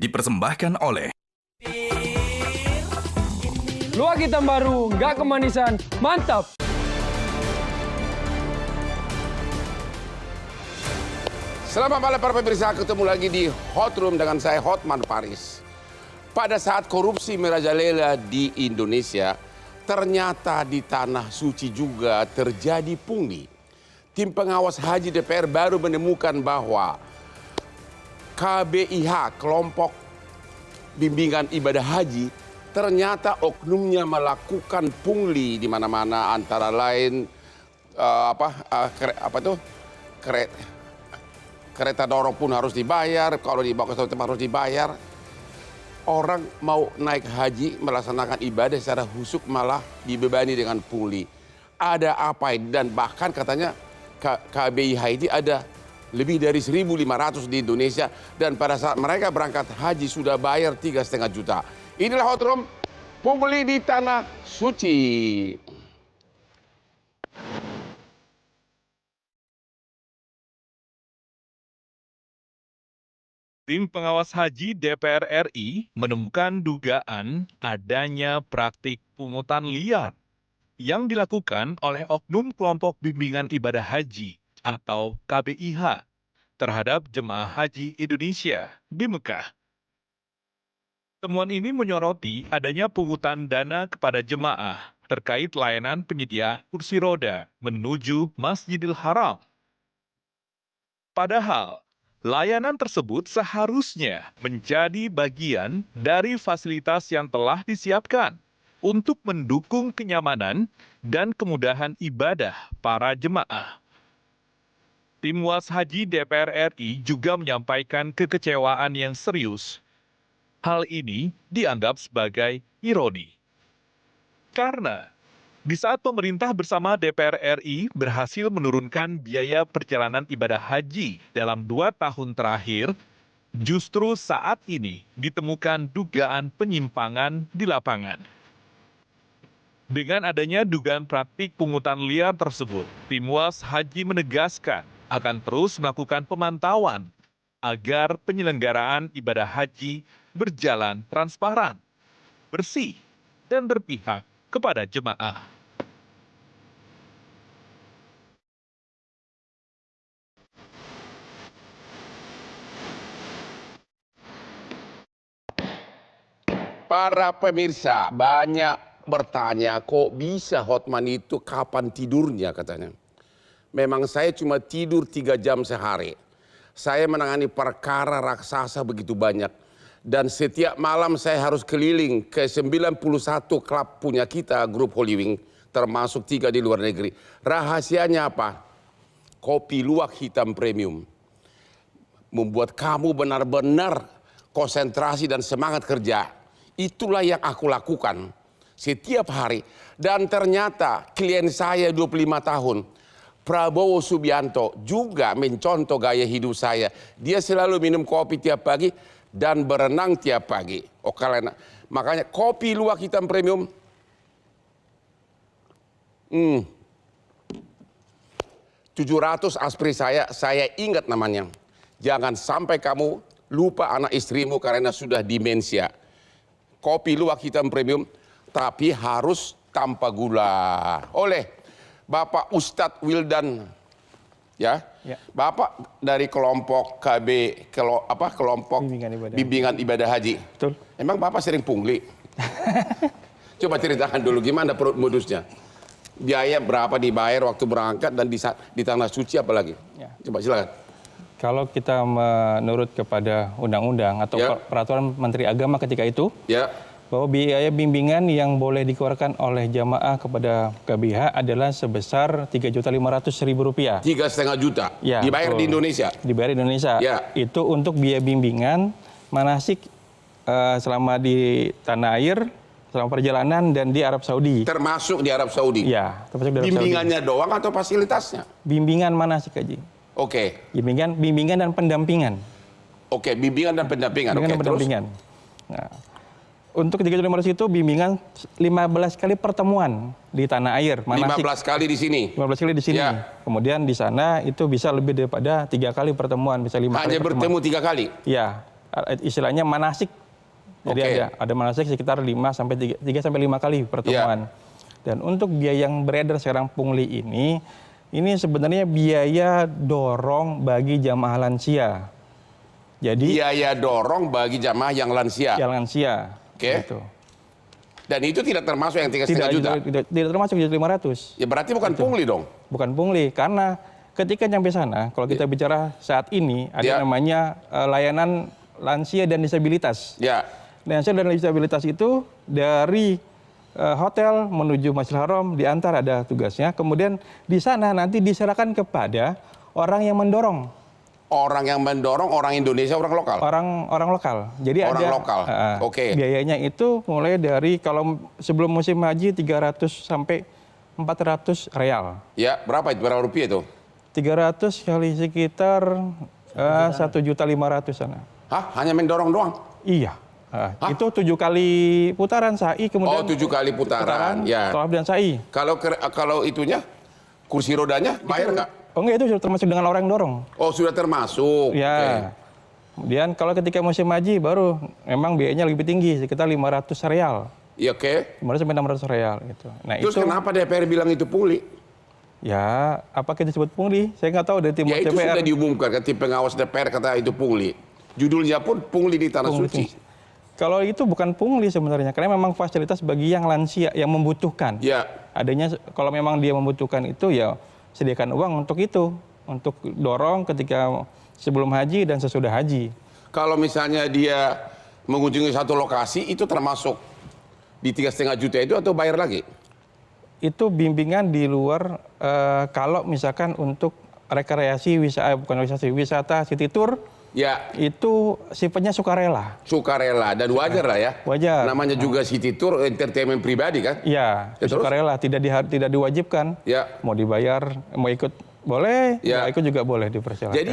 dipersembahkan oleh Luwak hitam baru, nggak kemanisan, mantap! Selamat malam para pemirsa, ketemu lagi di Hot Room dengan saya Hotman Paris. Pada saat korupsi merajalela di Indonesia, ternyata di Tanah Suci juga terjadi pungli. Tim pengawas haji DPR baru menemukan bahwa KBIH, kelompok bimbingan ibadah haji, ternyata oknumnya melakukan pungli di mana-mana, antara lain kereta dorong pun harus dibayar, kalau dibawa ke suatu tempat harus dibayar. Orang mau naik haji melaksanakan ibadah secara husuk malah dibebani dengan pungli. Ada apa ini? Dan bahkan katanya KBIH ini ada lebih dari 1.500 di Indonesia, dan pada saat mereka berangkat haji sudah bayar 3,5 juta. Inilah Hot Room, pungli di Tanah Suci. Tim pengawas haji DPR RI menemukan dugaan adanya praktik pungutan liar yang dilakukan oleh oknum kelompok bimbingan ibadah haji atau KBIH terhadap jemaah haji Indonesia di Mekah. Temuan ini menyoroti adanya pungutan dana kepada jemaah terkait layanan penyedia kursi roda menuju Masjidil Haram. Padahal, layanan tersebut seharusnya menjadi bagian dari fasilitas yang telah disiapkan untuk mendukung kenyamanan dan kemudahan ibadah para jemaah. Tim Was Haji DPR RI juga menyampaikan kekecewaan yang serius. Hal ini dianggap sebagai ironi. Karena di saat pemerintah bersama DPR RI berhasil menurunkan biaya perjalanan ibadah haji dalam 2 tahun terakhir, justru saat ini ditemukan dugaan penyimpangan di lapangan. Dengan adanya dugaan praktik pungutan liar tersebut, Tim Was Haji menegaskan akan terus melakukan pemantauan agar penyelenggaraan ibadah haji berjalan transparan, bersih, dan berpihak kepada jemaah. Para pemirsa banyak bertanya, kok bisa Hotman itu kapan tidurnya katanya. Memang saya cuma tidur 3 jam sehari. Saya menangani perkara raksasa begitu banyak. Dan setiap malam saya harus keliling ke 91 klub punya kita, grup Holy Wing, termasuk 3 di luar negeri. Rahasianya apa? Kopi luwak hitam premium. Membuat kamu benar-benar konsentrasi dan semangat kerja. Itulah yang aku lakukan setiap hari. Dan ternyata klien saya 25 tahun, Prabowo Subianto, juga mencontoh gaya hidup saya. Dia selalu minum kopi tiap pagi dan berenang tiap pagi. Makanya kopi luwak hitam premium. 700 aspri saya ingat namanya. Jangan sampai kamu lupa anak istrimu karena sudah demensia. Kopi luwak hitam premium, tapi harus tanpa gula. Oleh Bapak Ustadz Wildan, ya. Bapak dari kelompok kelompok bimbingan ibadah haji. Betul. Emang Bapak sering pungli? Coba ceritakan dulu gimana modusnya. Biaya berapa dibayar waktu berangkat dan di Tanah Suci apalagi? Ya. Coba silakan. Kalau kita menurut kepada undang-undang atau peraturan Menteri Agama ketika itu, bahwa biaya bimbingan yang boleh dikeluarkan oleh jamaah kepada KBIH adalah sebesar Rp3.500.000. 3,5 juta Ya, dibayar di Indonesia. Dibayar di Indonesia. Ya. Itu untuk biaya bimbingan manasik selama di tanah air, selama perjalanan dan di Arab Saudi. Termasuk di Arab Saudi. Ya, termasuk di Arab Bimbingannya Saudi. doang atau fasilitasnya? Bimbingan manasik haji. Oke. Bimbingan dan pendampingan. Oke, bimbingan dan pendampingan. Bimbingan dan pendampingan. Nah, untuk 3.500 itu bimbingan 15 kali pertemuan di tanah air. 15 kali di sini. 15 kali di sini. Ya. Kemudian di sana itu bisa lebih daripada 3 kali pertemuan, bisa 5 kali Hanya pertemuan. bertemu 3 kali? Ya, istilahnya manasik. Jadi ada manasik sekitar 3 sampai 5 kali pertemuan. Dan untuk biaya yang beredar sekarang pungli ini sebenarnya biaya dorong bagi jamaah lansia. Jadi biaya dorong bagi jamaah yang lansia. Yang lansia. Oke. Gitu. Dan itu tidak termasuk yang 3,5 juta? Tidak termasuk 1.500.000. Ya berarti bukan pungli dong? Bukan pungli, karena ketika nyampe sana, kalau kita bicara saat ini, ada namanya layanan lansia dan disabilitas. Ya. Lansia dan disabilitas itu dari hotel menuju Masjidil Haram, diantar ada tugasnya. Kemudian di sana nanti diserahkan kepada orang yang mendorong. Orang yang mendorong orang Indonesia, orang lokal? Orang lokal. Jadi orang lokal. Oke. Biayanya itu mulai dari kalau sebelum musim haji 300 sampai 400 real. Ya, berapa itu? Berapa rupiah itu? 300 kali sekitar 1.500.000 sana. Hah? Hanya mendorong doang? Iya. Itu 7 kali putaran sa'i, kemudian 7 kali putaran. Ya. Tawaf dan sa'i. Kalau itunya kursi rodanya bayar nggak? Oh enggak, itu sudah termasuk dengan orang yang dorong. Oh, sudah termasuk. Ya. Okay. Kemudian kalau ketika musim haji baru memang biayanya lebih tinggi, sekitar 500 real. Iya, oke. 500 sampai 600 real gitu. Nah, terus kenapa DPR bilang itu pungli? Ya, apa kita sebut pungli? Saya nggak tahu dari tim DPR. Ya itu sudah diumumkan kan, tim pengawas DPR kata itu pungli. Judulnya pun pungli di Tanah Suci. Kalau itu bukan pungli sebenarnya, karena memang fasilitas bagi yang lansia, yang membutuhkan. Ya. Adanya, kalau memang dia membutuhkan itu, ya sediakan uang untuk itu. Untuk dorong ketika sebelum haji dan sesudah haji. Kalau misalnya dia mengunjungi satu lokasi, itu termasuk di 3,5 juta itu atau bayar lagi? Itu bimbingan di luar, kalau misalkan untuk rekreasi, wisata city tour, ya, itu sifatnya sukarela. Sukarela dan wajar lah ya. Wajar. Namanya juga city tour, entertainment pribadi kan? Iya, sukarela, tidak diwajibkan. Ya. Mau dibayar, mau ikut boleh, ya. Ikut juga boleh, dipersilakan. Jadi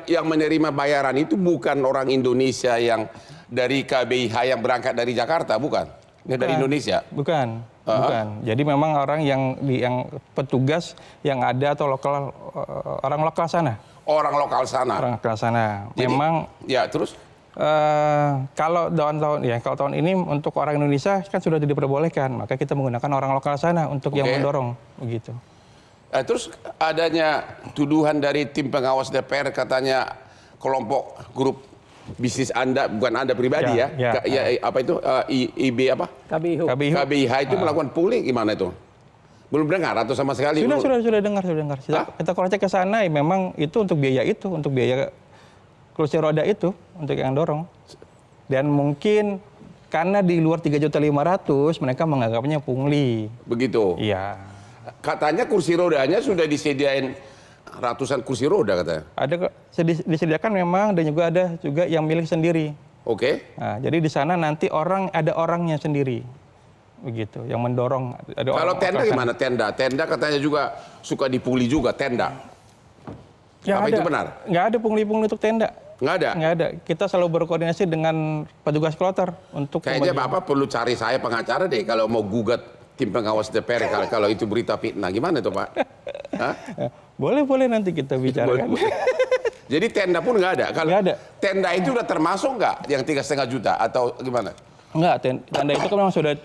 yang menerima bayaran itu bukan orang Indonesia yang dari KBIH yang berangkat dari Jakarta, bukan? Dari Indonesia? Bukan. Bukan. Jadi memang orang yang petugas yang ada atau orang lokal sana. Orang lokal sana. Orang lokal sana. Jadi, memang. Ya terus? Kalau tahun ini untuk orang Indonesia kan sudah diperbolehkan, maka kita menggunakan orang lokal sana untuk yang mendorong, begitu. Terus adanya tuduhan dari tim pengawas DPR katanya kelompok grup bisnis Anda, bukan Anda pribadi apa itu IB apa? KBIH itu melakukan pungli, gimana itu? Belum dengar atau sama sekali? Sudah dengar. Kita kalau cek ke sana, memang itu untuk biaya kursi roda itu, untuk yang dorong. Dan mungkin karena di luar 3.500.000 mereka menganggapnya pungli. Begitu? Iya. Katanya kursi rodanya sudah disediain ratusan kursi roda katanya. Ada disediakan memang, dan juga ada yang milik sendiri. Oke. Nah, jadi di sana nanti ada orangnya sendiri. Begitu, yang mendorong. Kalau tenda gimana? Tenda katanya juga suka dipungli juga, tenda. Apa itu benar? Nggak ada pungli-pungli untuk tenda. Nggak ada? Nggak ada. Kita selalu berkoordinasi dengan petugas kloter untuk. Kayaknya Bapak perlu cari saya pengacara deh kalau mau gugat tim pengawas DPR kalau itu berita fitnah. Gimana itu Pak? Hah? Boleh nanti kita bicarakan. Jadi tenda pun nggak ada? Kalau nggak ada. Tenda itu udah termasuk nggak yang 3,5 juta atau gimana? Enggak, tenda itu kan memang sudah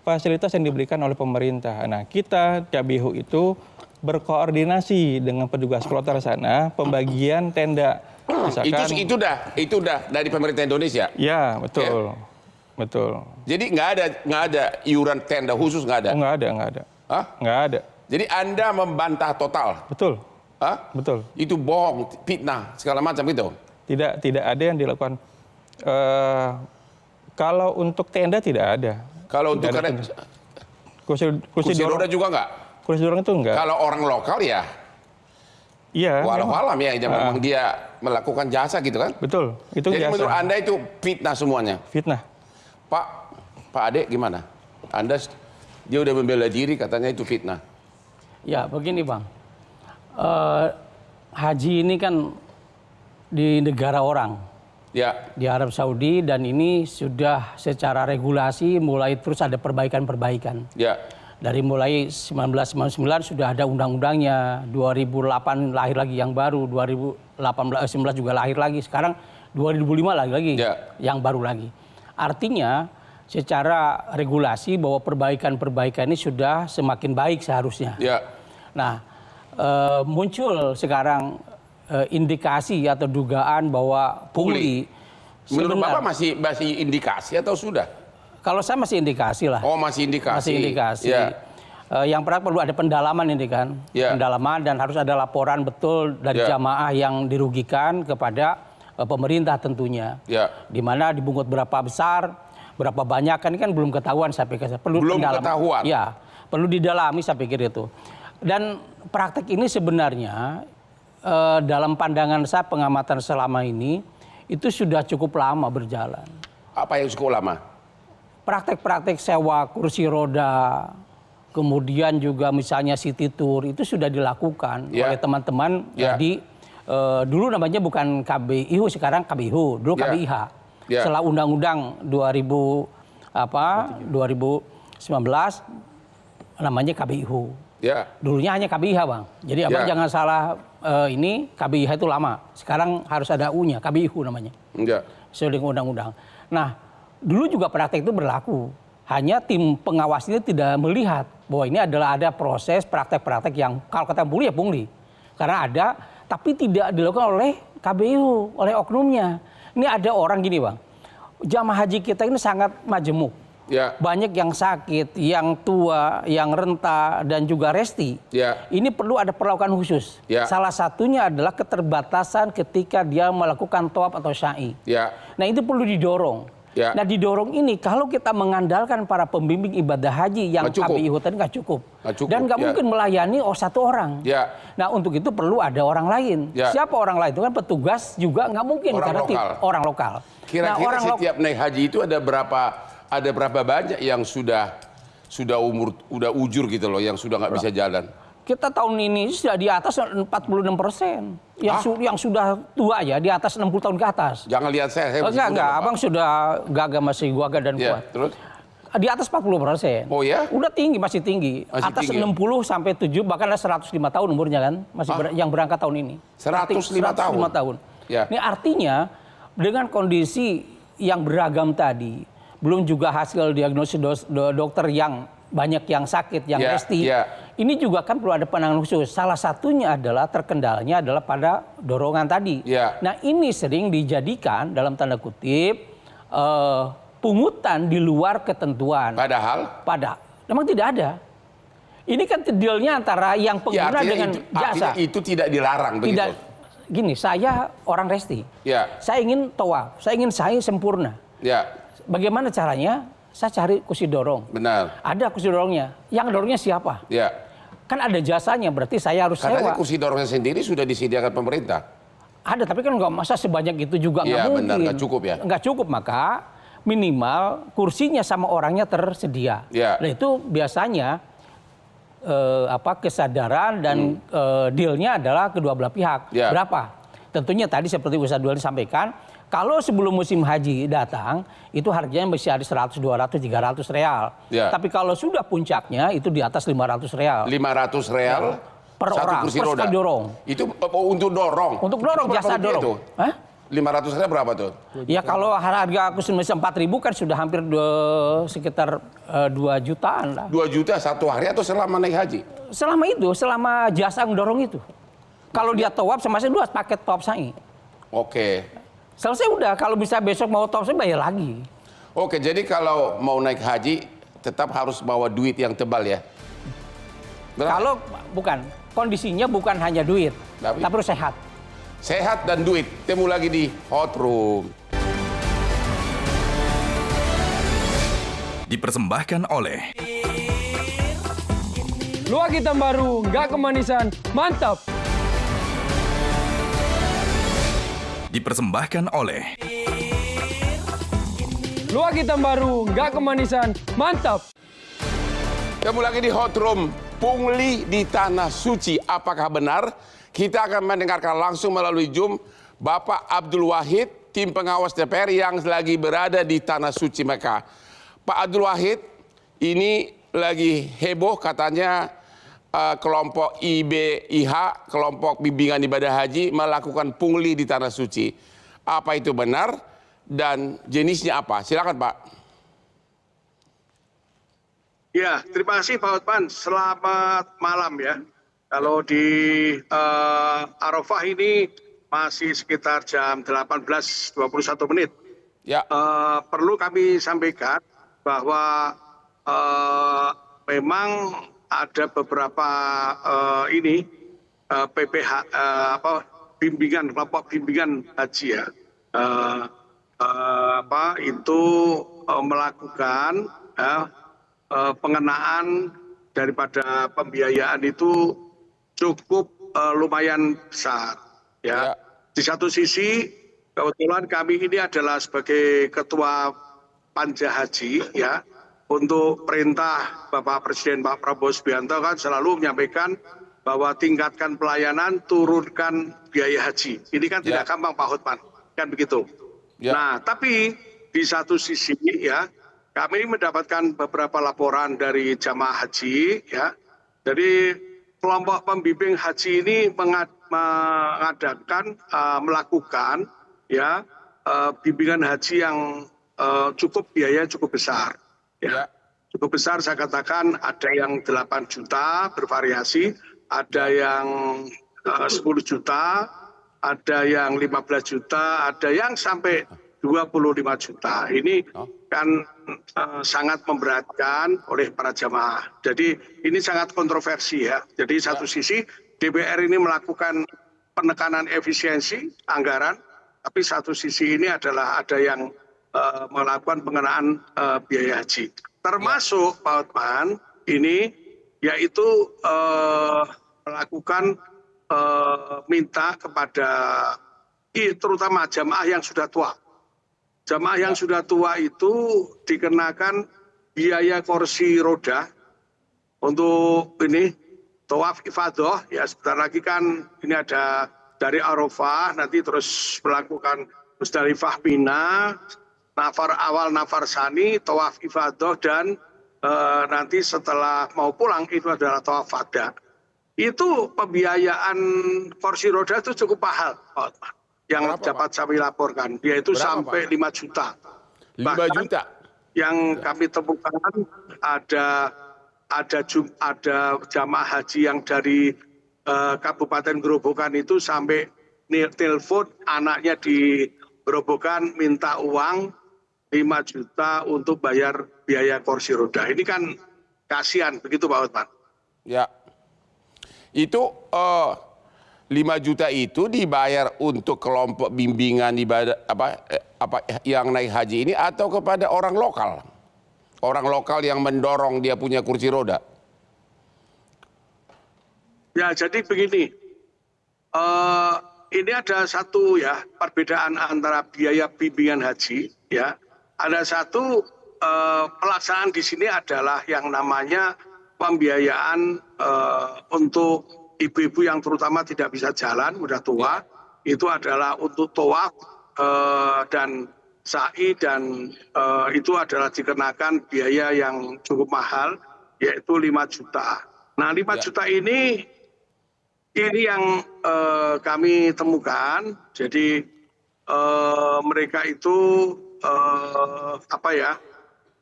fasilitas yang diberikan oleh pemerintah. Nah, kita KBIH itu berkoordinasi dengan petugas kloter sana, pembagian tenda. Misalkan, itu udah dari pemerintah Indonesia? Ya, betul. Betul. Jadi nggak ada iuran tenda khusus, nggak ada? Oh, nggak ada. Hah? Nggak ada. Jadi Anda membantah total? Betul. Hah? Betul. Itu bohong, fitnah, segala macam itu? Tidak ada yang dilakukan. Kalau untuk tenda tidak ada. Kalau untuk kursi roda juga nggak? Kursi dorong itu enggak. Kalau orang lokal ya? Iya. Walau-walam ya, memang dia melakukan jasa gitu kan? Betul, itu jadi jasa. Menurut Anda itu fitnah semuanya? Fitnah. Pak Ade gimana? Dia udah membela diri katanya itu fitnah. Ya begini Bang, haji ini kan di negara orang, di Arab Saudi, dan ini sudah secara regulasi mulai terus ada perbaikan-perbaikan. Dari mulai 1999 sudah ada undang-undangnya, 2008 lahir lagi yang baru, 2019 juga lahir lagi. Sekarang 2005 lagi yang baru lagi. Artinya secara regulasi bahwa perbaikan-perbaikan ini sudah semakin baik seharusnya. Nah, muncul sekarang indikasi atau dugaan bahwa pungli. Menurut Bapak masih indikasi atau sudah? Kalau saya masih indikasi lah. Oh, masih indikasi. Masih indikasi. Yang perlu ada pendalaman ini kan. Pendalaman, dan harus ada laporan betul dari jamaah yang dirugikan kepada pemerintah tentunya. Di mana dibungut berapa besar, berapa banyak, kan ini kan belum ketahuan saya pikir. Belum ketahuan. Ya, perlu didalami saya pikir itu. Dan praktek ini sebenarnya dalam pandangan saya, pengamatan selama ini itu sudah cukup lama berjalan. Apa yang cukup lama? Praktek-praktek sewa kursi roda, kemudian juga misalnya city tour, itu sudah dilakukan oleh teman-teman di dulu namanya bukan KBIHU, sekarang KBIHU, dulu KBIH. Setelah Undang-Undang 2019 namanya KBIHU. Dulunya hanya KBIH, Bang. Jadi Abang jangan salah, ini KBIH itu lama. Sekarang harus ada U-nya, KBIHU namanya. Sesuai dengan undang-undang. Nah, dulu juga praktek itu berlaku. Hanya tim pengawas ini tidak melihat bahwa ini adalah ada proses praktek-praktek yang kalau kata pungli ya pungli. Karena ada, tapi tidak dilakukan oleh KBIHU, oleh oknumnya. Ini ada orang gini, Bang. Jamaah haji kita ini sangat majemuk. Banyak yang sakit, yang tua, yang renta, dan juga resti. Ini perlu ada perlakuan khusus. Salah satunya adalah keterbatasan ketika dia melakukan tawaf atau sa'i. Nah, itu perlu didorong. Nah, didorong ini kalau kita mengandalkan para pembimbing ibadah haji yang KBIHU tadi nggak cukup. Dan nggak mungkin melayani satu orang. Nah, untuk itu perlu ada orang lain. Siapa orang lain? Itu kan petugas juga nggak mungkin karena orang lokal. Kira-kira setiap naik haji itu ada berapa banyak yang sudah ujur gitu loh, yang sudah nggak bisa jalan? Kita tahun ini sudah di atas 46%. Yang sudah tua ya, di atas 60 tahun ke atas. Jangan lihat saya enggak, Abang sudah gagah, masih gagah dan kuat. Terus? Di atas 40%. Oh ya? Udah tinggi, masih tinggi. Atas 60 sampai 7, bahkan ada 105 tahun umurnya kan. Masih yang berangkat tahun ini. 105 tahun? Ini artinya dengan kondisi yang beragam tadi, belum juga hasil diagnosis dokter yang banyak yang sakit, yang resti. Ini juga kan perlu ada penanganan khusus. Salah satunya adalah terkendalanya adalah pada dorongan tadi. Nah, ini sering dijadikan dalam tanda kutip pungutan di luar ketentuan. Padahal memang tidak ada. Ini kan dealnya antara yang pengguna dengan jasa. Itu tidak dilarang begitu. Gini, saya orang resti. Saya ingin tawaf, saya ingin sa'i sempurna. Bagaimana caranya? Saya cari kursi dorong. Benar. Ada kursi dorongnya. Yang dorongnya siapa? Kan ada jasanya, berarti saya harus sewa. Katanya kursi dorongnya sendiri sudah disediakan pemerintah. Ada, tapi kan nggak masa sebanyak itu juga nggak mungkin. Benar, nggak cukup ya. Nggak cukup, maka minimal kursinya sama orangnya tersedia. Nah, itu biasanya kesadaran dan dealnya adalah kedua belah pihak. Berapa? Tentunya tadi seperti Ustaz Dwali sampaikan, kalau sebelum musim haji datang, itu harganya masih ada 100, 200, 300 real. Tapi kalau sudah puncaknya, itu di atas 500 real. 500 real per orang, kursi per roda. sekali dorong. Itu untuk dorong? Untuk dorong, jasa dorong. 500 real berapa tuh? Ya kalau harga kursi mesin 4.000 kan sudah hampir sekitar 2 jutaan lah. 2 juta satu hari atau selama naik haji? Selama itu, selama jasa mendorong itu. Kalau dia tawaf sama saya 2 paket tawaf sa'i. Oke. Selesai udah, kalau bisa besok mau tawaf saya bayar lagi. Oke, jadi kalau mau naik haji tetap harus bawa duit yang tebal ya? Kalau bukan, kondisinya bukan hanya duit, tapi harus sehat. Sehat dan duit, temu lagi di Hot Room. Dipersembahkan oleh Luak hitam baru, nggak kemanisan, mantap. Dipersembahkan oleh Luak hitam baru, nggak kemanisan, mantap. Temu lagi di Hot Room. Pungli di Tanah Suci, apakah benar? Kita akan mendengarkan langsung melalui Zoom Bapak Abdul Wahid, tim pengawas DPR yang lagi berada di Tanah Suci Mekah. Pak Abdul Wahid, ini lagi heboh katanya kelompok IBIH, kelompok bimbingan ibadah haji, melakukan pungli di Tanah Suci. Apa itu benar dan jenisnya apa? Silakan Pak. Ya, terima kasih Pak Hotman. Selamat malam ya. Kalau di Arafah ini masih sekitar jam 18.21 menit. Ya. Perlu kami sampaikan bahwa memang ada beberapa bimbingan, kelompok bimbingan haji ya, itu melakukan pengenaan daripada pembiayaan itu cukup lumayan besar ya. Di satu sisi kebetulan kami ini adalah sebagai ketua Panja Haji ya, untuk perintah Bapak Presiden Pak Prabowo Subianto kan selalu menyampaikan bahwa tingkatkan pelayanan, turunkan biaya haji. Ini kan tidak gampang Pak Hotman, kan begitu. Nah, tapi di satu sisi ya, kami mendapatkan beberapa laporan dari jamaah haji ya. Jadi kelompok pembimbing haji ini melakukan ya bimbingan haji yang biaya cukup besar ya. Cukup besar, saya katakan ada yang 8 juta bervariasi, ada yang 10 juta, ada yang 15 juta, ada yang sampai 25 juta. Ini kan sangat memberatkan oleh para jamaah. Jadi ini sangat kontroversi ya. Jadi satu sisi DPR ini melakukan penekanan efisiensi anggaran, tapi satu sisi ini adalah ada yang melakukan pengenaan biaya haji. Termasuk Pak Hotman ini yaitu melakukan minta kepada terutama jamaah yang sudah tua. Jamaah yang sudah tua itu dikenakan biaya kursi roda untuk ini tawaf ifadah ya. Sebentar lagi kan ini ada dari Arafah, nanti terus melakukan Musdalifah, Mina, nafar awal, nafar sani, tawaf ifadah, dan nanti setelah mau pulang itu adalah tawaf wada. Itu pembiayaan kursi roda itu cukup mahal yang dapat kami laporkan, yaitu sampai 5 juta. 5 juta. Yang kami temukan ada jamaah haji yang dari Kabupaten Grobogan itu sampai telepon anaknya di Grobogan minta uang 5 juta untuk bayar biaya kursi roda. Ini kan kasihan, begitu Pak Hotman. Ya, itu 5 juta itu dibayar untuk kelompok bimbingan ibadah yang naik haji ini atau kepada orang lokal? Orang lokal yang mendorong dia punya kursi roda. Ya, jadi begini. Ini ada satu ya perbedaan antara biaya bimbingan haji ya. Ada satu pelaksanaan di sini adalah yang namanya pembiayaan untuk ibu-ibu yang terutama tidak bisa jalan, udah tua, itu adalah untuk tawaf dan sa'i, dan itu adalah dikenakan biaya yang cukup mahal, yaitu 5 juta. Nah, 5 juta ini yang kami temukan. Jadi mereka itu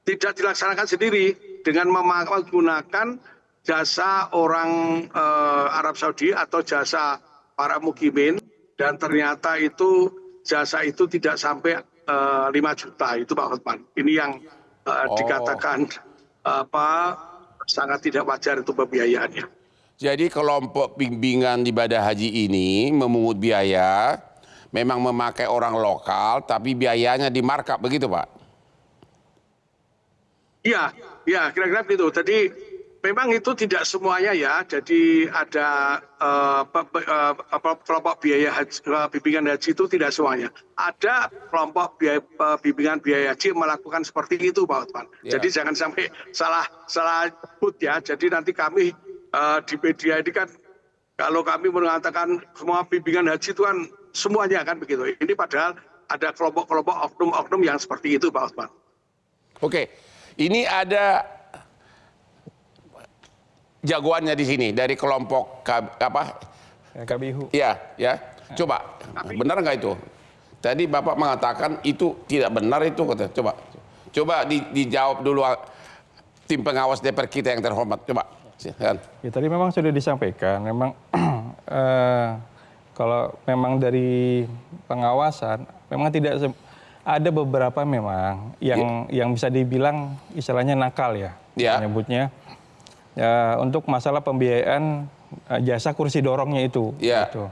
tidak dilaksanakan sendiri dengan menggunakan jasa orang Arab Saudi atau jasa para mukimin, dan ternyata itu jasa itu tidak sampai 5 juta itu Pak Hotman. Ini yang dikatakan sangat tidak wajar itu pembiayaannya. Jadi kelompok bimbingan ibadah haji ini memungut biaya, memang memakai orang lokal, tapi biayanya di markup, begitu Pak? Iya, kira-kira begitu. Jadi memang itu tidak semuanya ya. Jadi ada kelompok biaya haji, bimbingan haji itu tidak semuanya. Ada kelompok bimbingan biaya haji melakukan seperti itu Pak Hotman. Jadi jangan sampai salah sebut ya. Jadi nanti kami di media ini kan, kalau kami mengatakan semua bimbingan haji itu kan semuanya kan begitu. Ini padahal ada kelompok-kelompok oknum-oknum yang seperti itu Pak Hotman. Oke, ini ada jagoannya di sini dari kelompok KBIHU. Ya. Coba, benar nggak itu? Tadi Bapak mengatakan itu tidak benar itu, kata. Coba dijawab dulu tim pengawas DPR kita yang terhormat. Coba. Silakan. Ya, tadi memang sudah disampaikan, memang kalau memang dari pengawasan, memang tidak ada beberapa memang yang bisa dibilang istilahnya nakal ya, menyebutnya. Ya, untuk masalah pembiayaan jasa kursi dorongnya itu. Gitu.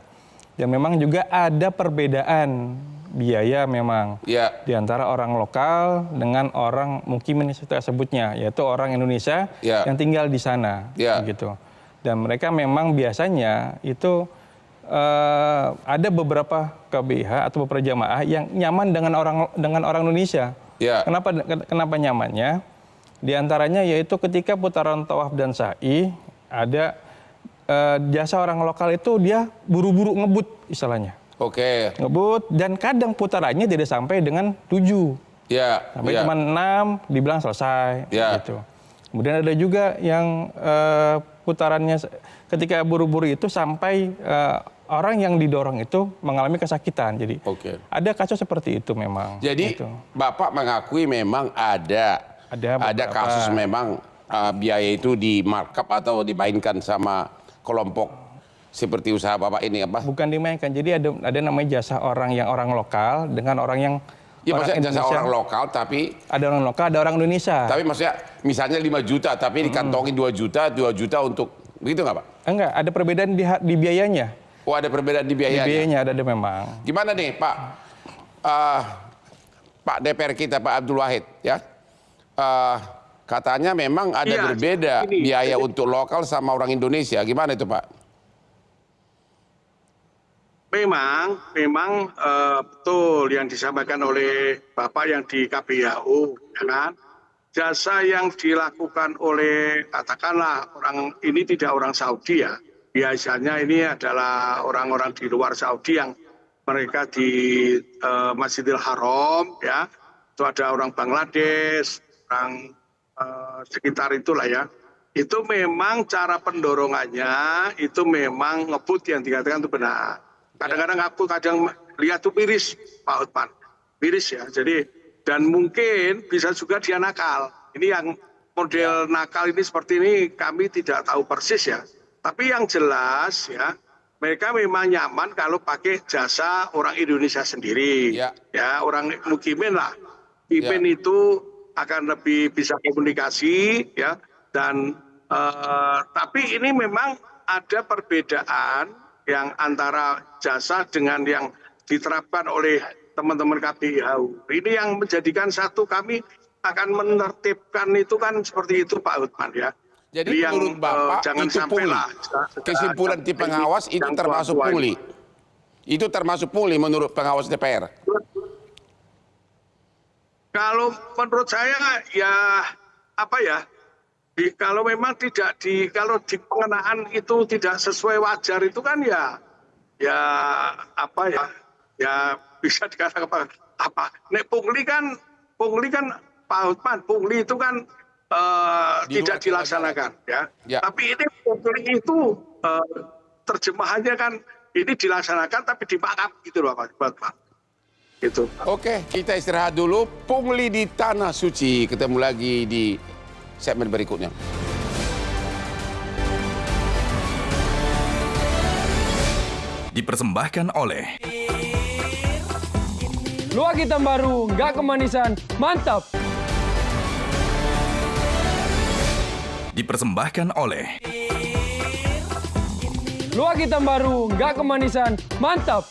Dan memang juga ada perbedaan biaya memang di antara orang lokal dengan orang mukimin sebutnya, yaitu orang Indonesia yang tinggal di sana, gitu. Dan mereka memang biasanya itu ada beberapa KBH atau beberapa jamaah yang nyaman dengan orang Indonesia. Kenapa nyamannya? Di antaranya yaitu ketika putaran tawaf dan sa'i ada jasa orang lokal itu dia buru-buru ngebut istilahnya. Ngebut dan kadang putarannya tidak sampai dengan 7. Sampai cuma 6 dibilang selesai gitu. Kemudian ada juga yang putarannya ketika buru-buru itu sampai orang yang didorong itu mengalami kesakitan. Jadi ada kasus seperti itu memang. Jadi gitu. Bapak mengakui memang ada kasus memang biaya itu di markup atau dimainkan sama kelompok seperti usaha Bapak ini apa? Bukan dimainkan. Jadi ada namanya jasa orang lokal dengan orang yang maksudnya jasa orang lokal tapi ada orang lokal, ada orang Indonesia. Tapi maksudnya misalnya 5 juta tapi dikantongin 2 juta untuk begitu nggak Pak? Enggak, ada perbedaan di biayanya. Oh, ada perbedaan di biayanya. Di biayanya ada memang. Gimana nih Pak? Pak DPR kita Pak Abdul Wahid ya. Katanya memang ada berbeda biaya untuk lokal sama orang Indonesia. Gimana itu Pak? Memang betul yang disampaikan oleh Bapak yang di KBHU, ya kan? Jasa yang dilakukan oleh katakanlah orang ini tidak orang Saudi ya. Biasanya ini adalah orang-orang di luar Saudi yang mereka di Masjidil Haram ya. Itu ada orang Bangladesh, orang sekitar itulah ya. Itu memang cara pendorongannya itu memang ngebut yang dikatakan itu benar. Kadang-kadang aku lihat tuh miris Pak Hotman, miris ya. Jadi dan mungkin bisa juga dia nakal. Ini yang model nakal ini seperti ini kami tidak tahu persis ya. Tapi yang jelas ya mereka memang nyaman kalau pakai jasa orang Indonesia sendiri. Ya orang mukimin lah. Mukimin itu akan lebih bisa komunikasi ya dan tapi ini memang ada perbedaan yang antara jasa dengan yang diterapkan oleh teman-teman KBHU. Ini yang menjadikan satu kami akan menertibkan itu kan seperti itu Pak Hotman ya. Jadi menurut Bapak jangan itu pungli. Kesimpulan tim pengawas itu termasuk pungli. Itu termasuk pungli menurut pengawas DPR. Kalau menurut saya ya apa ya? Kalau memang kalau di pengenaan itu tidak sesuai wajar itu kan ya apa ya bisa dikatakan apa? Nek pungli kan Pak Hotman, pungli itu kan tidak dilaksanakan ya. Tapi ini pungli itu terjemahannya kan ini dilaksanakan tapi dimakap gitu loh Pak Hotman. Gitu. Oke, kita istirahat dulu. Pungli di Tanah Suci. Ketemu lagi di segmen berikutnya. Dipersembahkan oleh Luwak hitam baru, nggak kemanisan, mantap. Dipersembahkan oleh Luwak hitam baru, nggak kemanisan, mantap.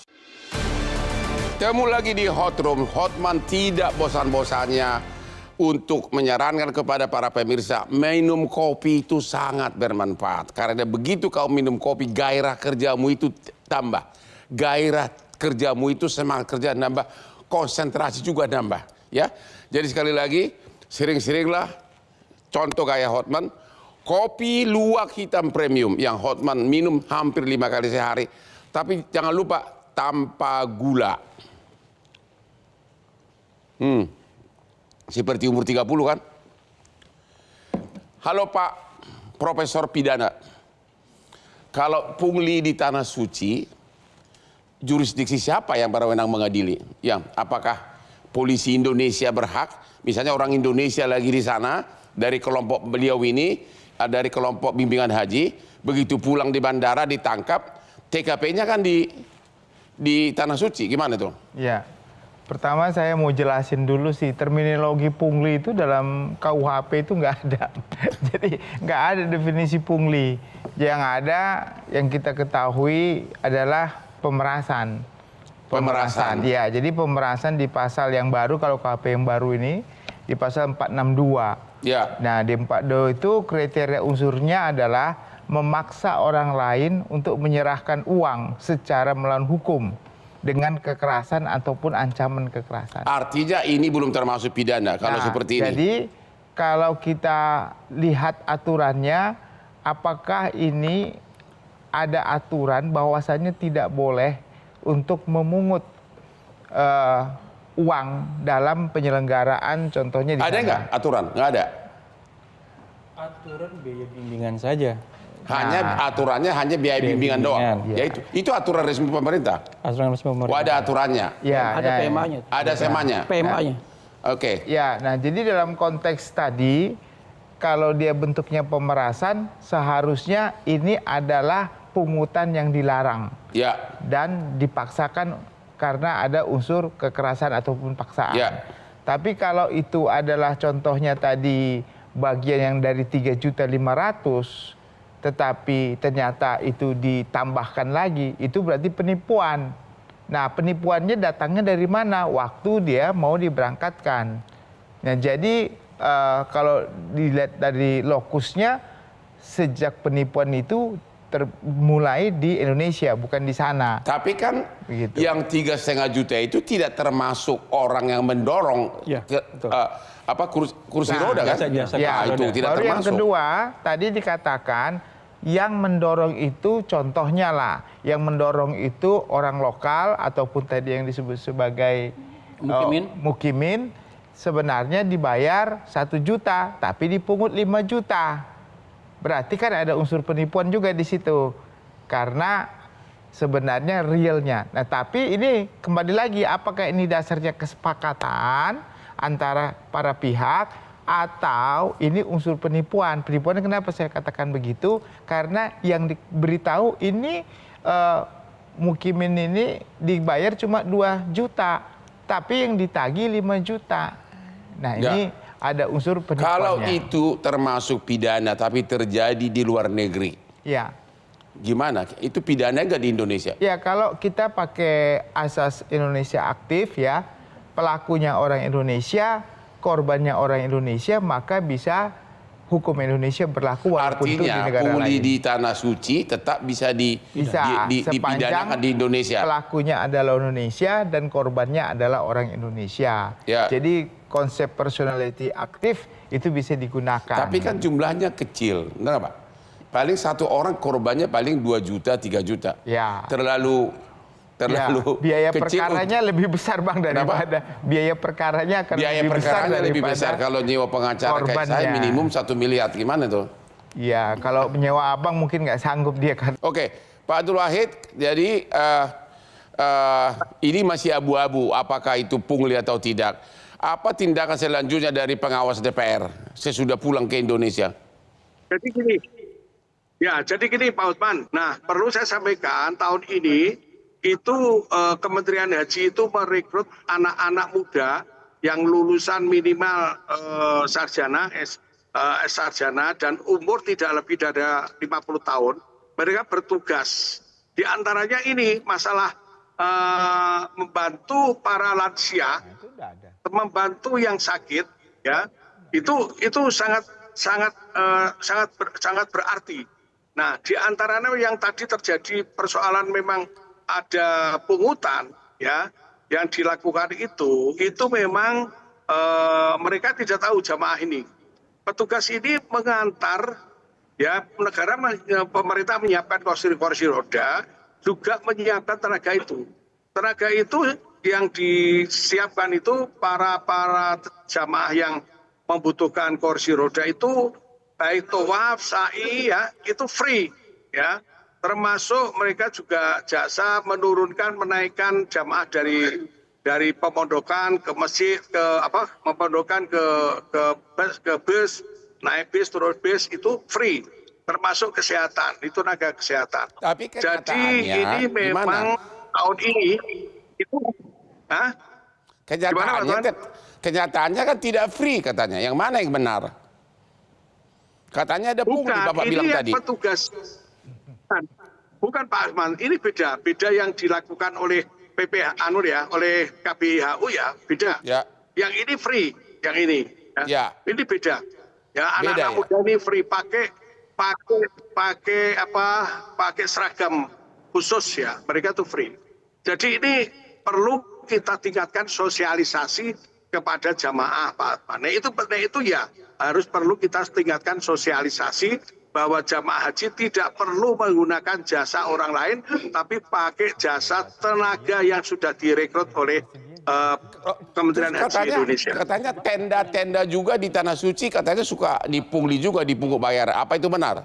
Ketemu lagi di Hot Room. Hotman tidak bosan-bosannya untuk menyarankan kepada para pemirsa, minum kopi itu sangat bermanfaat. Karena begitu kau minum kopi, gairah kerjamu itu tambah. Gairah kerjamu itu semangat kerja nambah, konsentrasi juga nambah. Ya, jadi sekali lagi, sering-seringlah contoh kayak Hotman, kopi luwak hitam premium yang Hotman minum hampir 5 kali sehari. Tapi jangan lupa tanpa gula. Seperti umur 30 kan? Halo Pak Profesor Pidana. Kalau pungli di Tanah Suci, jurisdiksi siapa yang berwenang mengadili? Ya, apakah polisi Indonesia berhak? Misalnya orang Indonesia lagi di sana dari kelompok beliau ini, dari kelompok bimbingan haji, begitu pulang di bandara ditangkap, TKP-nya kan di Tanah Suci, gimana tuh? Ya, pertama saya mau jelasin dulu sih, terminologi pungli itu dalam KUHP itu nggak ada. Jadi nggak ada definisi pungli. Yang ada, yang kita ketahui adalah pemerasan. Pemerasan. Ya, jadi pemerasan di pasal yang baru, kalau KUHP yang baru ini, di pasal 462. Ya. Nah, di 42 itu kriteria unsurnya adalah memaksa orang lain untuk menyerahkan uang secara melawan hukum dengan kekerasan ataupun ancaman kekerasan. Artinya ini belum termasuk pidana kalau seperti ini. Jadi kalau kita lihat aturannya, apakah ini ada aturan bahwasannya tidak boleh untuk memungut uang dalam penyelenggaraan, contohnya di ada nggak aturan? Nggak ada. Aturan biaya bimbingan saja. Hanya aturannya hanya biaya bimbingan doang. Ya itu aturan resmi pemerintah. Aturan resmi pemerintah. Oh, ada aturannya. Ya, ada PMA-nya. Ada semanya. PMA-nya. Oke. Ya, nah jadi dalam konteks tadi, kalau dia bentuknya pemerasan, seharusnya ini adalah pungutan yang dilarang. Ya. Dan dipaksakan karena ada unsur kekerasan ataupun paksaan. Ya. Tapi kalau itu adalah contohnya tadi bagian yang dari 3.500.000, tetapi ternyata itu ditambahkan lagi, itu berarti penipuan. Nah, penipuannya datangnya dari mana? Waktu dia mau diberangkatkan. Nah, jadi kalau dilihat dari lokusnya, sejak penipuan itu mulai di Indonesia, bukan di sana. Tapi kan begitu. Yang 3,5 juta itu tidak termasuk orang yang mendorong kursi roda kan? Ya, itu tidak baru termasuk. Yang kedua, tadi dikatakan yang mendorong itu contohnya lah, yang mendorong itu orang lokal ataupun tadi yang disebut sebagai mukimin, sebenarnya dibayar 1 juta, tapi dipungut 5 juta. Berarti kan ada unsur penipuan juga di situ, karena sebenarnya realnya. Nah, tapi ini kembali lagi, apakah ini dasarnya kesepakatan antara para pihak atau ini unsur penipuan? Penipuan kenapa saya katakan begitu? Karena yang diberitahu ini mukimin ini dibayar cuma 2 juta, tapi yang ditagih 5 juta. Nah, ini ada unsur penipuannya. Kalau itu termasuk pidana tapi terjadi di luar negeri. Ya. Gimana? Itu pidana nggak di Indonesia? Ya, kalau kita pakai asas Indonesia aktif ya, pelakunya orang Indonesia, korbannya orang Indonesia, maka bisa hukum Indonesia berlaku walaupun itu di negara lain. Artinya pungli di Tanah Suci tetap bisa dipidanakan di Indonesia. Pelakunya adalah Indonesia dan korbannya adalah orang Indonesia. Ya. Jadi konsep personality aktif itu bisa digunakan. Tapi kan jumlahnya kecil, kenapa? Paling satu orang korbannya paling 2 juta, 3 juta. Ya. Terlalu biaya kecil. perkaranya lebih besar, Bang, daripada biaya perkaranya akan lebih besar kalau nyewa pengacara kayak saya minimum 1 miliar. Gimana tuh? Ya, kalau menyewa abang mungkin nggak sanggup dia kan. Oke, Pak Abdul Wahid, jadi ini masih abu-abu apakah itu pungli atau tidak. Apa tindakan selanjutnya dari pengawas DPR sesudah pulang ke Indonesia? Jadi gini Pak Hotman. Nah, perlu saya sampaikan tahun ini itu Kementerian Haji itu merekrut anak-anak muda yang lulusan minimal sarjana, sarjana dan umur tidak lebih dari 50 tahun. Mereka bertugas. Di antaranya ini masalah membantu para lansia, membantu yang sakit, ya itu sangat berarti. Nah, di antaranya yang tadi terjadi persoalan memang ada pungutan, ya, yang dilakukan itu memang mereka tidak tahu jamaah ini. Petugas ini mengantar, ya, pemerintah menyiapkan kursi roda, juga menyiapkan tenaga itu. Tenaga itu yang disiapkan itu para jamaah yang membutuhkan kursi roda itu baik tawaf, sa'i, ya, itu free, ya. termasuk mereka juga jasa menurunkan, menaikkan jamaah dari pemondokan ke masjid, memondokan ke bus, naik bis, turun bis itu free, termasuk kesehatan, itu tenaga kesehatan. Tapi jadi ini memang tahun ini itu, kenyataannya kan tidak free katanya. Yang mana yang benar? Katanya ada pungli, Bapak bilang tadi. Petugas. Bukan Pak Asman, ini beda yang dilakukan oleh PPH oleh KBIHU ya, beda. Ya. Yang ini free, yang ini. Ya. Ini beda. Ya, anak-anak muda ini free pakai seragam khusus ya, mereka tuh free. Jadi ini perlu kita tingkatkan sosialisasi kepada jamaah Pak Asman. Itu ya harus perlu kita tingkatkan sosialisasi bahwa jamaah haji tidak perlu menggunakan jasa orang lain, tapi pakai jasa tenaga yang sudah direkrut oleh Kementerian Haji Indonesia. Katanya tenda-tenda juga di Tanah Suci katanya suka dipungli juga, dipungut bayar. Apa itu benar?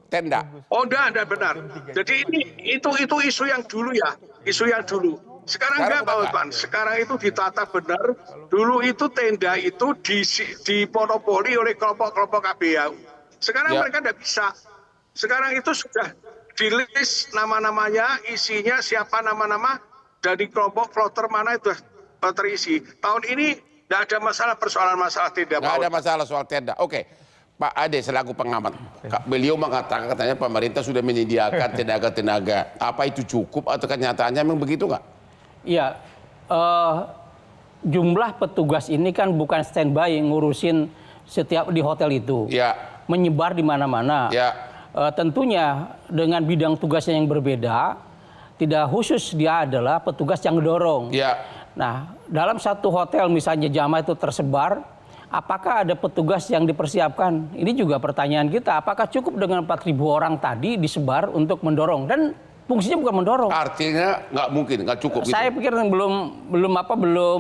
Tenda? Oh, enggak benar. Jadi itu isu yang dulu ya, isu yang dulu. Sekarang enggak Pak Osman, sekarang itu ditata benar. Dulu itu tenda itu dimonopoli oleh kelompok-kelompok KBIHU. Sekarang mereka tidak bisa. Sekarang itu sudah di-list nama-namanya, isinya siapa nama-nama dari kelompok kloter mana itu terisi. Tahun ini tidak ada masalah persoalan masalah tenda. Tidak ada masalah soal tenda. Oke. Pak Ade selaku pengamat, beliau mengatakan katanya pemerintah sudah menyediakan tenaga-tenaga. Apa itu cukup atau kenyataannya memang begitu nggak? Iya, jumlah petugas ini kan bukan standby ngurusin setiap di hotel itu, menyebar di mana-mana. Tentunya dengan bidang tugasnya yang berbeda, tidak khusus dia adalah petugas yang mendorong. Nah, dalam satu hotel misalnya jamaah itu tersebar, apakah ada petugas yang dipersiapkan? Ini juga pertanyaan kita. Apakah cukup dengan 4.000 orang tadi disebar untuk mendorong? Dan fungsinya bukan mendorong. Artinya nggak mungkin, nggak cukup. Saya pikir belum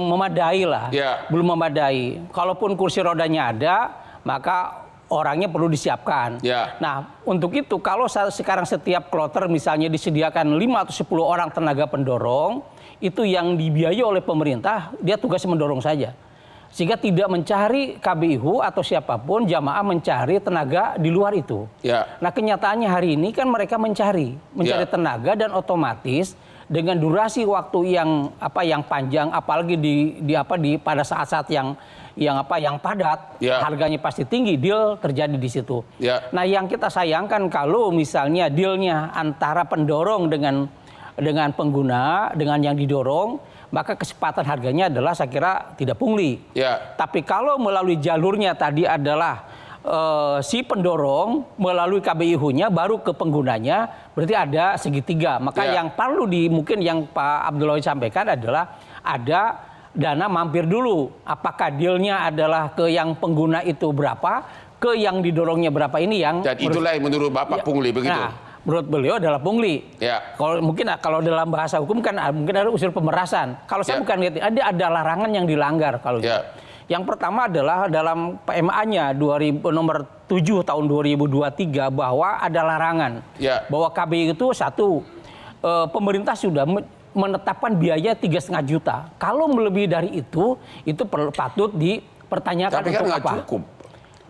memadai lah. Belum memadai. Kalaupun kursi rodanya ada, maka orangnya perlu disiapkan. Nah, untuk itu kalau sekarang setiap kloter misalnya disediakan 5 atau 10 orang tenaga pendorong, itu yang dibiayai oleh pemerintah, dia tugasnya mendorong saja. Sehingga tidak mencari KBIHU atau siapapun jamaah mencari tenaga di luar itu. Nah, kenyataannya hari ini kan mereka mencari tenaga dan otomatis dengan durasi waktu yang panjang, apalagi pada saat-saat yang padat, harganya pasti tinggi, deal terjadi di situ. Nah, yang kita sayangkan kalau misalnya dealnya antara pendorong dengan pengguna, dengan yang didorong, maka kesepakatan harganya adalah saya kira tidak pungli. Tapi kalau melalui jalurnya tadi adalah si pendorong melalui KBIHU-nya baru ke penggunanya, berarti ada segitiga. Maka yang perlu mungkin yang Pak Abdul Wahid sampaikan adalah ada dana mampir dulu. Apakah dealnya adalah ke yang pengguna itu berapa, ke yang didorongnya berapa, ini yang... Dan itulah yang menurut Bapak pungli begitu? Nah, menurut beliau adalah pungli. Kalau dalam bahasa hukum kan mungkin ada unsur pemerasan. Kalau saya bukan lihat ada larangan yang dilanggar kalau Yang pertama adalah dalam PMA-nya nomor 7 tahun 2023 bahwa ada larangan bahwa KBI itu pemerintah sudah menetapkan biaya 3,5 juta. Kalau melebihi dari itu patut dipertanyakan. Tapi kan nggak cukup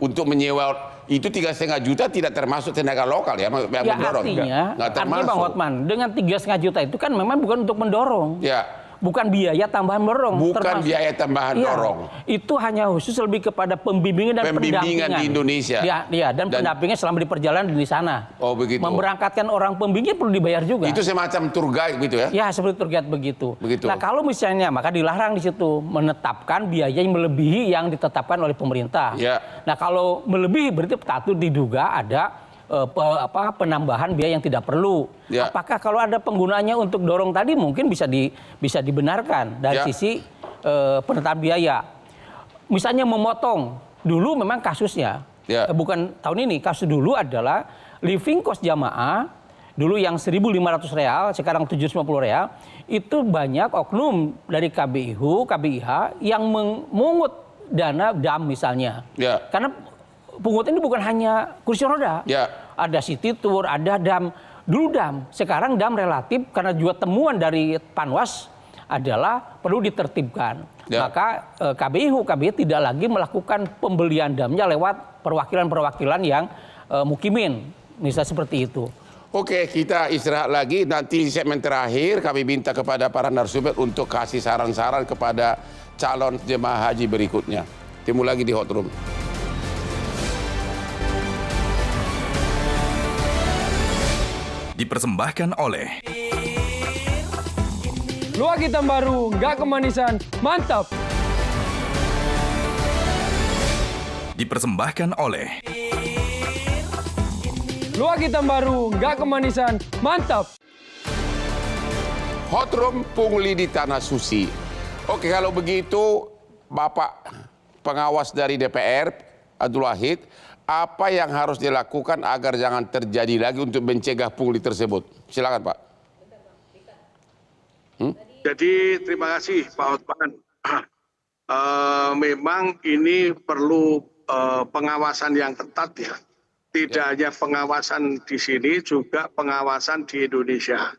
untuk menyewa. Itu 3,5 juta tidak termasuk tenaga lokal ya, mendorong. Artinya Bang Hotman, dengan 3,5 juta itu kan memang bukan untuk mendorong. Bukan biaya tambahan dorong. Bukan biaya tambahan dorong. Itu hanya khusus lebih kepada pembimbingan dan pendampingan di Indonesia. Dan pendampingan selama di perjalanan di sana. Oh begitu. Memberangkatkan orang pembimbing perlu dibayar juga. Itu semacam tour guide gitu ya? Ya, seperti tour guide begitu. Nah, kalau misalnya maka dilarang di situ menetapkan biaya yang melebihi yang ditetapkan oleh pemerintah. Nah, kalau melebihi berarti patut diduga ada penambahan biaya yang tidak perlu. Apakah kalau ada penggunaannya untuk dorong tadi mungkin bisa dibenarkan dari sisi penetapan biaya. Misalnya memotong, dulu memang kasusnya, bukan tahun ini, kasus dulu adalah living cost jamaah, dulu yang 1.500 real, sekarang 750 real, itu banyak oknum dari KBIHU, KBIH yang memungut dana dam misalnya. Karena pungut ini bukan hanya kursi roda. ada city tour, ada dam. Dulu dam, sekarang dam relatif karena juga temuan dari Panwas adalah perlu ditertibkan. Maka KBI tidak lagi melakukan pembelian damnya lewat perwakilan-perwakilan yang mukimin, misalnya seperti itu. Oke, kita istirahat lagi. Nanti di segmen terakhir kami minta kepada para narasumber untuk kasih saran-saran kepada calon jemaah haji berikutnya. Temu lagi di Hot Room. Dipersembahkan oleh Luwak hitam baru, nggak kemanisan, mantap. Dipersembahkan oleh Luwak hitam baru, nggak kemanisan, mantap. Hot Room pungli di Tanah Suci. Oke, kalau begitu Bapak pengawas dari DPR, Abdul Wahid, apa yang harus dilakukan agar jangan terjadi lagi untuk mencegah pungli tersebut? Silakan Pak. Jadi terima kasih Pak Hotman. Memang ini perlu pengawasan yang ketat ya. Tidak hanya pengawasan di sini, juga pengawasan di Indonesia.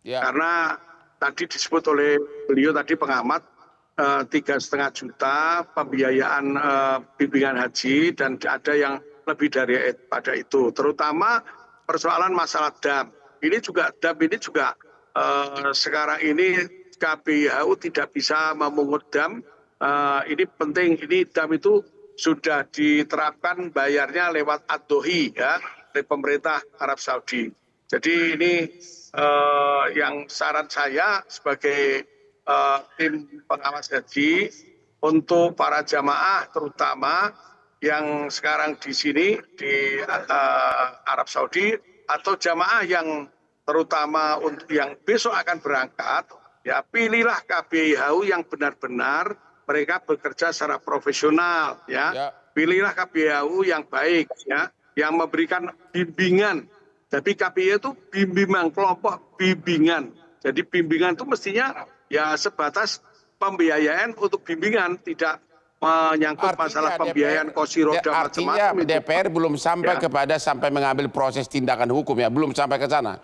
Karena tadi disebut oleh beliau tadi pengamat 3,5 juta pembiayaan bimbingan haji dan ada yang lebih dari pada itu. Terutama persoalan masalah dam. Ini juga dam ini juga sekarang ini KBIHU tidak bisa memungut dam. Ini penting, ini dam itu sudah diterapkan bayarnya lewat ad-dohi ya, dari pemerintah Arab Saudi. Jadi ini yang saran saya sebagai tim pengawas haji untuk para jamaah terutama yang sekarang di sini di Arab Saudi atau jamaah yang terutama untuk yang besok akan berangkat, ya pilihlah KBIHU yang benar-benar mereka bekerja secara profesional, ya. Pilihlah KBIHU yang baik, ya, yang memberikan bimbingan. Tapi KBIHU itu bimbingan, kelompok bimbingan. Jadi bimbingan itu mestinya ya sebatas pembiayaan untuk bimbingan, tidak menyangkut masalah pembiayaan kursi roda macam-macam. Artinya DPR belum sampai kepada sampai mengambil proses tindakan hukum ya, belum sampai ke sana.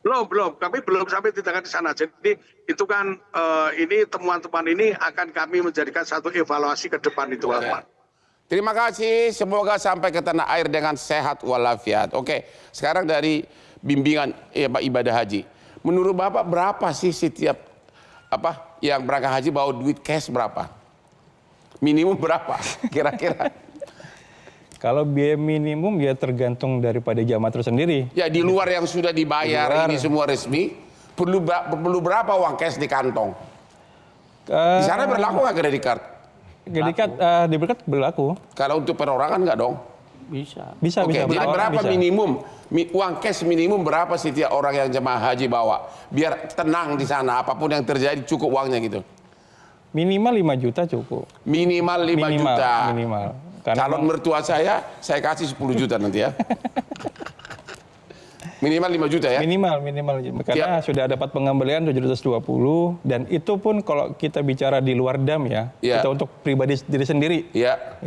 Belum. Kami belum sampai tindakan di sana. Jadi itu kan ini temuan-temuan ini akan kami menjadikan satu evaluasi ke depan itu, Pak. Terima kasih. Semoga sampai ke tanah air dengan sehat walafiat. Oke, sekarang dari bimbingan ibadah haji. Menurut Bapak berapa sih setiap yang berangkat haji bawa duit cash berapa? Minimum berapa kira-kira? Kalau biaya minimum ya tergantung daripada jamaah itu sendiri. Ya di luar yang sudah dibayar ini semua resmi, perlu berapa uang cash di kantong? Di sana berlaku nggak kredit card? Kredit card berlaku. Kalau untuk perorangan nggak dong? Bisa. Oke, jadi berapa minimum? Uang cash minimum berapa setiap orang yang jemaah haji bawa? Biar tenang di sana, apapun yang terjadi cukup uangnya gitu. Minimal 5 juta cukup. Minimal 5 juta. Minimal. Calon mertua saya kasih 10 juta nanti ya. Minimal 5 juta ya? Minimal. Karena sudah dapat pengembalian 720 dan itu pun kalau kita bicara di luar dam ya, kita untuk pribadi diri sendiri,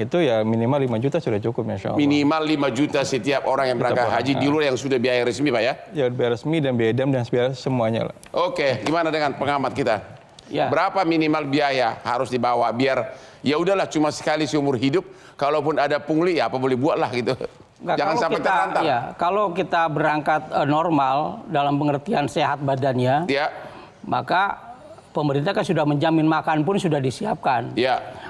itu ya minimal 5 juta sudah cukup Insya Allah. Minimal 5 juta setiap orang yang berangkat haji di luar yang sudah biaya resmi Pak ya? Ya biaya resmi dan biaya dam dan biaya semuanya lah. Oke, gimana dengan pengamat kita? Berapa minimal biaya harus dibawa biar ya udahlah cuma sekali seumur hidup, kalaupun ada pungli ya apa boleh buatlah gitu. Jangan sampai terlantar. Kalau kita berangkat normal dalam pengertian sehat badannya, maka pemerintah kan sudah menjamin makan pun sudah disiapkan.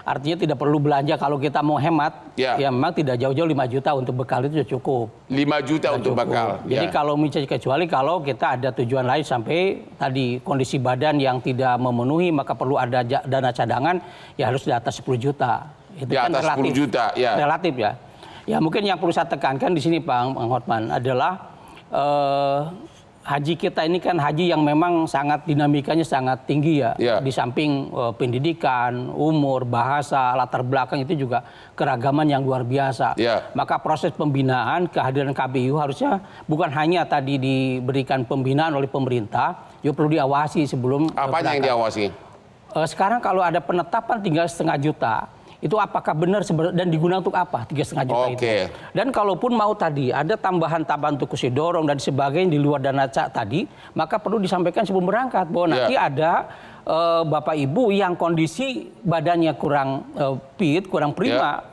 Artinya tidak perlu belanja kalau kita mau hemat. Ya memang tidak jauh-jauh 5 juta untuk bekal itu sudah cukup. 5 juta untuk bekal. Jadi kalau misalnya kecuali kalau kita ada tujuan lain sampai tadi kondisi badan yang tidak memenuhi maka perlu ada dana cadangan ya harus di atas 10 juta. Itu di kan atas relatif, 10 juta ya. Relatif ya. Ya mungkin yang perlu saya tekankan di sini Pak Hotman adalah haji kita ini kan haji yang memang sangat dinamikanya sangat tinggi ya. Di samping pendidikan, umur, bahasa, latar belakang itu juga keragaman yang luar biasa. Maka proses pembinaan kehadiran KBIHU harusnya bukan hanya tadi diberikan pembinaan oleh pemerintah, juga perlu diawasi sebelum apanya yang diawasi? Sekarang kalau ada penetapan tinggal 1,5 juta, itu apakah benar dan digunakan untuk apa 3,5 juta itu. Dan kalaupun mau tadi ada tambahan untuk kursi dorong dan sebagainya di luar dana tadi, maka perlu disampaikan sebelum berangkat bahwa nanti ada Bapak Ibu yang kondisi badannya kurang fit, kurang prima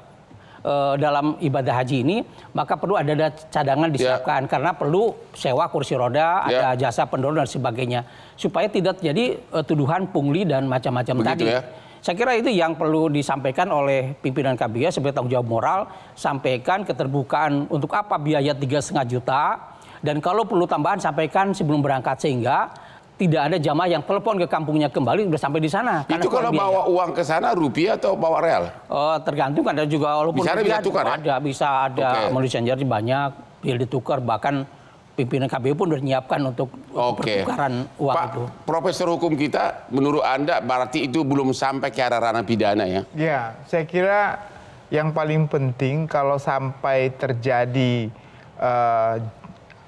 dalam ibadah haji ini, maka perlu ada cadangan disiapkan karena perlu sewa kursi roda, ada jasa pendorong dan sebagainya supaya tidak jadi tuduhan pungli dan macam-macam tadi. Saya kira itu yang perlu disampaikan oleh pimpinan KBH sebagai tanggung jawab moral, sampaikan keterbukaan untuk apa biaya 3,5 juta dan kalau perlu tambahan sampaikan sebelum berangkat sehingga tidak ada jamaah yang telepon ke kampungnya kembali udah sampai di sana. Itu kalau bawa uang ke sana rupiah atau bawa real? Tergantung, ada juga walaupun bisa tukar, bisa ada money changer banyak, biar ditukar, bahkan pimpinan KBU pun sudah menyiapkan untuk pertukaran uang itu. Profesor hukum kita, menurut Anda berarti itu belum sampai ke arah ranah pidana ya? Ya, saya kira yang paling penting kalau sampai terjadi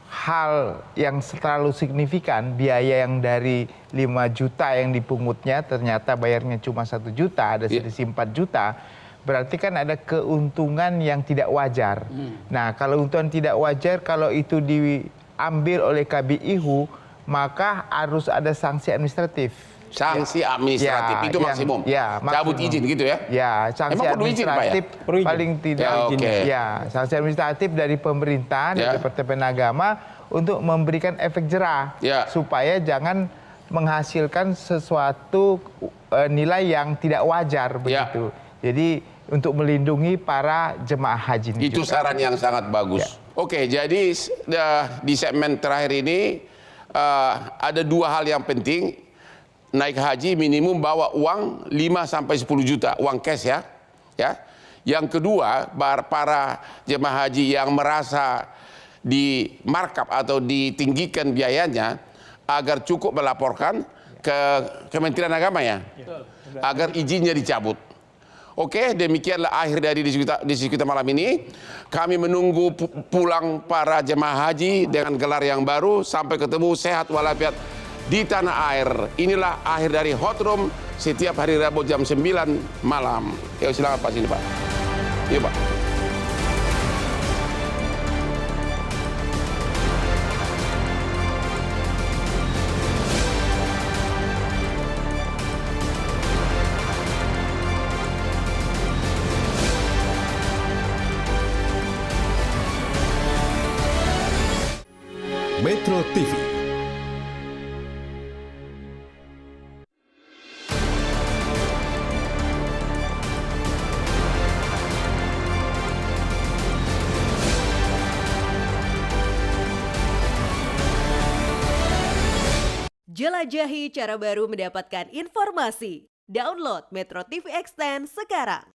hal yang terlalu signifikan, biaya yang dari 5 juta yang dipungutnya ternyata bayarnya cuma 1 juta, ada selisih 4 juta, berarti kan ada keuntungan yang tidak wajar. Nah, kalau keuntungan tidak wajar, kalau itu diambil oleh KBIHU, maka harus ada sanksi administratif. Sanksi administratif itu maksimum. Cabut izin gitu ya? Ya, sanksi administratif izin, paling tidak sanksi administratif dari pemerintah, dari Departemen Agama untuk memberikan efek jerah supaya jangan menghasilkan sesuatu nilai yang tidak wajar begitu. Jadi untuk melindungi para jemaah haji ini. Itu saran yang sangat bagus. Oke, jadi di segmen terakhir ini ada 2 hal yang penting. Naik haji minimum bawa uang 5-10 juta, uang cash ya. Yang kedua, para jemaah haji yang merasa di markup atau ditinggikan biayanya agar cukup melaporkan ke Kementerian Agama ya, agar izinnya dicabut. Oke, demikianlah akhir dari diskusi kita malam ini. Kami menunggu pulang para jemaah haji dengan gelar yang baru. Sampai ketemu, sehat walafiat di tanah air. Inilah akhir dari Hot Room setiap hari Rabu jam 9 malam. Yuk silakan Pak, sini Pak. Yuk Pak. Metro TV. Jelajahi cara baru mendapatkan informasi. Download Metro TV Extend sekarang.